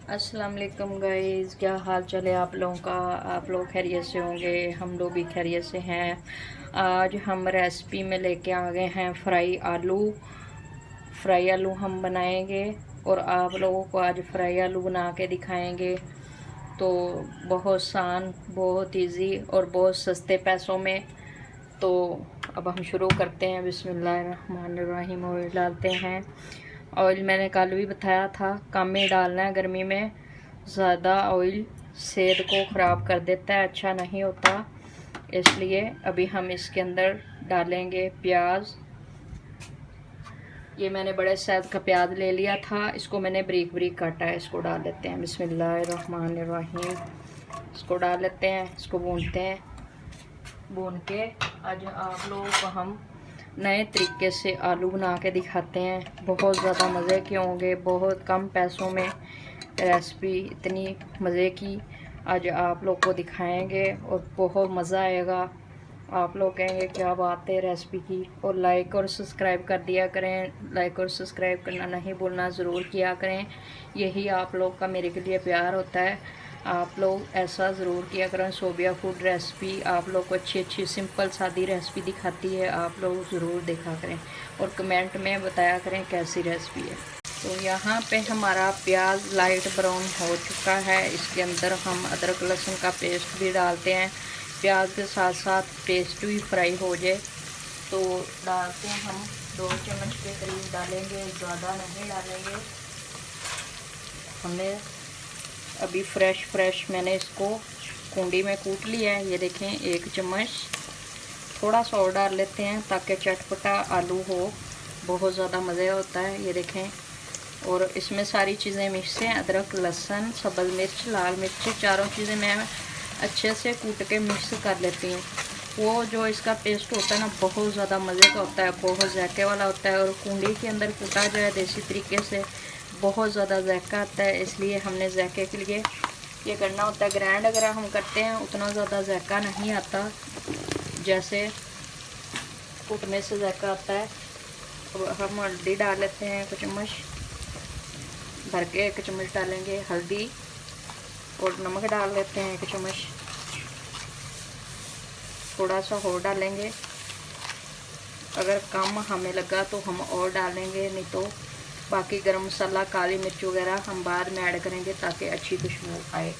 अस्सलाम वालेकुम गाइस, क्या हाल चाल है आप लोगों का। आप लोग खैरियत से होंगे, हम लोग भी खैरियत से हैं। आज हम रेसिपी में लेके आ गए हैं फ्राई आलू हम बनाएंगे और आप लोगों को आज फ्राई आलू बना के दिखाएंगे। तो बहुत आसान, बहुत इजी और बहुत सस्ते पैसों में। तो अब हम शुरू करते हैं। बिस्मिल्लाहिर्रहमानिर्रहीम। ऑयल डालते हैं। ऑयल मैंने कल भी बताया था कम ही डालना है, गर्मी में ज़्यादा ऑयल सेहत को ख़राब कर देता है, अच्छा नहीं होता। इसलिए अभी हम इसके अंदर डालेंगे प्याज। ये मैंने बड़े साइज का प्याज ले लिया था, इसको मैंने बारीक बारीक काटा है। इसको डाल लेते हैं। बिस्मिल्लाहिर्रहमानिर्रहीम। इसको डाल लेते हैं, इसको भूनते हैं। भून के आज आप लोगों को हम नए तरीके से आलू बना के दिखाते हैं। बहुत ज़्यादा मज़े के होंगे, बहुत कम पैसों में रेसिपी इतनी मज़े की आज आप लोग को दिखाएंगे और बहुत मज़ा आएगा। आप लोग कहेंगे क्या बात है रेसिपी की। और लाइक और सब्सक्राइब कर दिया करें। लाइक और सब्सक्राइब करना नहीं भूलना, ज़रूर किया करें। यही आप लोग का मेरे के लिए प्यार होता है। आप लोग ऐसा ज़रूर किया करें। सोबिया फूड रेसिपी आप लोग को अच्छी अच्छी सिंपल सादी रेसिपी दिखाती है, आप लोग ज़रूर देखा करें और कमेंट में बताया करें कैसी रेसिपी है। तो यहाँ पे हमारा प्याज लाइट ब्राउन हो चुका है। इसके अंदर हम अदरक लहसुन का पेस्ट भी डालते हैं। प्याज के साथ साथ पेस्ट भी फ्राई हो जाए तो डालते हैं हम 2 चम्मच के करीब डालेंगे, ज़्यादा नहीं डालेंगे। हमने अभी फ्रेश मैंने इसको कुंडी में कूट लिया है। ये देखें 1 चम्मच। थोड़ा सा और डाल लेते हैं ताकि चटपटा आलू हो, बहुत ज़्यादा मज़े होता है। ये देखें, और इसमें सारी चीज़ें मिक्स हैं। अदरक लहसुन सब्ज़ मिर्च लाल मिर्च, चारों चीज़ें मैं अच्छे से कूट के मिक्स कर लेती हूँ। वो जो इसका पेस्ट होता है ना, बहुत ज़्यादा मज़े का होता है, बहुत जायके वाला होता है। और कुंडी के अंदर कूटा जाए देसी तरीके से बहुत ज़्यादा जायका आता है। इसलिए हमने जायके के लिए ये करना होता है। ग्राइंड अगर हम करते हैं उतना ज़्यादा जायका नहीं आता जैसे कूटने से जायका आता है। अब हम हल्दी डाल लेते हैं 1 चम्मच भर के। 1 चम्मच डालेंगे हल्दी और नमक डाल लेते हैं 1 चम्मच। थोड़ा सा और डालेंगे, अगर कम हमें लगा तो हम और डालेंगे, नहीं तो बाकी गरम मसाला काली मिर्च वगैरह हम बाद में ऐड करेंगे ताकि अच्छी खुशबू आए।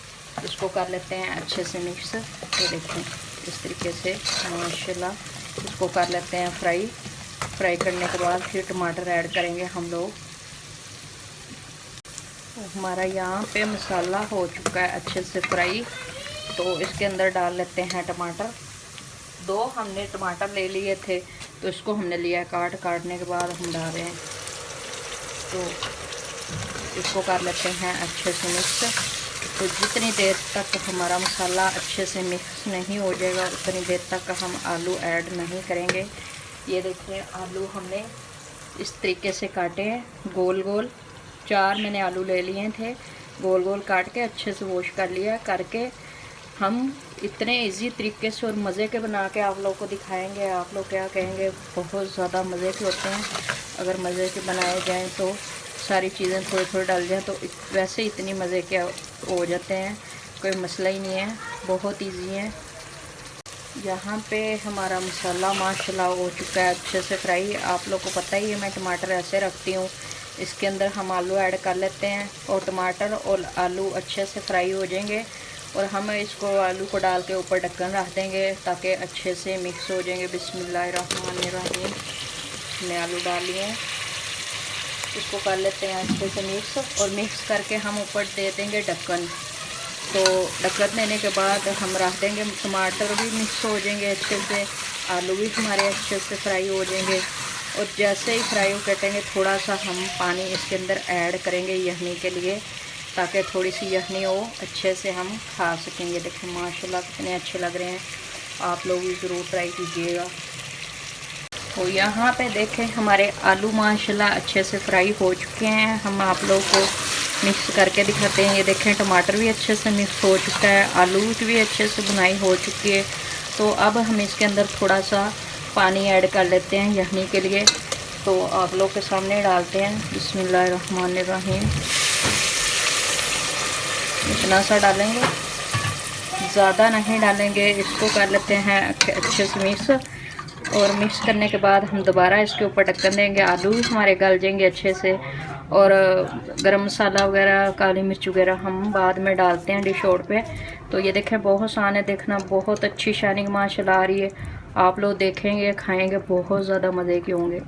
इसको कर लेते हैं अच्छे से मिक्स। ये देखें इस तरीके से माशाल्लाह। इसको कर लेते हैं फ्राई करने के बाद फिर टमाटर ऐड करेंगे हम लोग। हमारा यहाँ पे मसाला हो चुका है अच्छे से फ्राई। तो इसके अंदर डाल लेते हैं टमाटर। 2 हमने टमाटर ले लिए थे तो इसको हमने लिया काटने के बाद हम डाल रहे हैं। तो इसको कर लेते हैं अच्छे से मिक्स। तो जितनी देर तक हमारा मसाला अच्छे से मिक्स नहीं हो जाएगा उतनी देर तक हम आलू ऐड नहीं करेंगे। ये देखिए आलू हमने इस तरीके से काटे हैं गोल गोल। 4 मैंने आलू ले लिए थे, गोल गोल काट के अच्छे से वॉश कर लिया। करके हम इतने इजी तरीके से और मज़े के बना के आप लोग को दिखाएंगे। आप लोग क्या कहेंगे, बहुत ज़्यादा मज़े के होते हैं। अगर मज़े के बनाए जाएं तो सारी चीज़ें थोड़ी थोड़ी डाल जाएं तो वैसे इतनी मज़े के हो जाते हैं, कोई मसला ही नहीं है, बहुत इजी है। यहाँ पे हमारा मसाला माशाल्लाह हो चुका है अच्छे से फ्राई। आप लोग को पता ही है मैं टमाटर ऐसे रखती हूँ। इसके अंदर हम आलू ऐड कर लेते हैं और टमाटर और आलू अच्छे से फ्राई हो जाएंगे। और हम इसको आलू को डाल के ऊपर ढक्कन रख देंगे ताकि अच्छे से मिक्स हो जाएंगे। बिस्मिल्लाहिर्रहमानिर्रहीम। हमने आलू डाल लिए हैं, इसको कर लेते हैं अच्छे से मिक्स। और मिक्स करके हम ऊपर दे देंगे ढक्कन। तो ढक्कन देने के बाद हम रख देंगे। टमाटर भी मिक्स हो जाएंगे अच्छे से, आलू भी हमारे अच्छे से फ्राई हो जाएंगे। और जैसे ही फ्राई हो कटेंगे थोड़ा सा हम पानी इसके अंदर ऐड करेंगे यखनी के लिए, ताकि थोड़ी सी यखनी हो अच्छे से हम खा सकेंगे। देखिए माशाल्लाह कितने अच्छे लग रहे हैं, आप लोग भी ज़रूर ट्राई कीजिएगा। तो यहाँ पे देखें हमारे आलू माशाल्लाह अच्छे से फ्राई हो चुके हैं। हम आप लोग को मिक्स करके दिखाते हैं। ये देखें टमाटर भी अच्छे से मिक्स हो चुका है, आलू भी अच्छे से भुनाई हो चुकी है। तो अब हम इसके अंदर थोड़ा सा पानी ऐड कर लेते हैं यखनी के लिए। तो आप लोग के सामने डालते हैं। बिस्मिल्लाहिर्रहमानिर्रहीम। इतना सा डालेंगे, ज़्यादा नहीं डालेंगे। इसको कर लेते हैं अच्छे से मिक्स, और मिक्स करने के बाद हम दोबारा इसके ऊपर ढक्कन देंगे। आलू भी हमारे गल जाएंगे अच्छे से, और गरम मसाला वगैरह, काली मिर्च वगैरह हम बाद में डालते हैं डिश आउट पे। तो ये देखें बहुत आसान है, देखना बहुत अच्छी शाइनिंग माशाल्लाह आ रही है। आप लोग देखेंगे, खाएंगे, बहुत ज़्यादा मज़े के होंगे।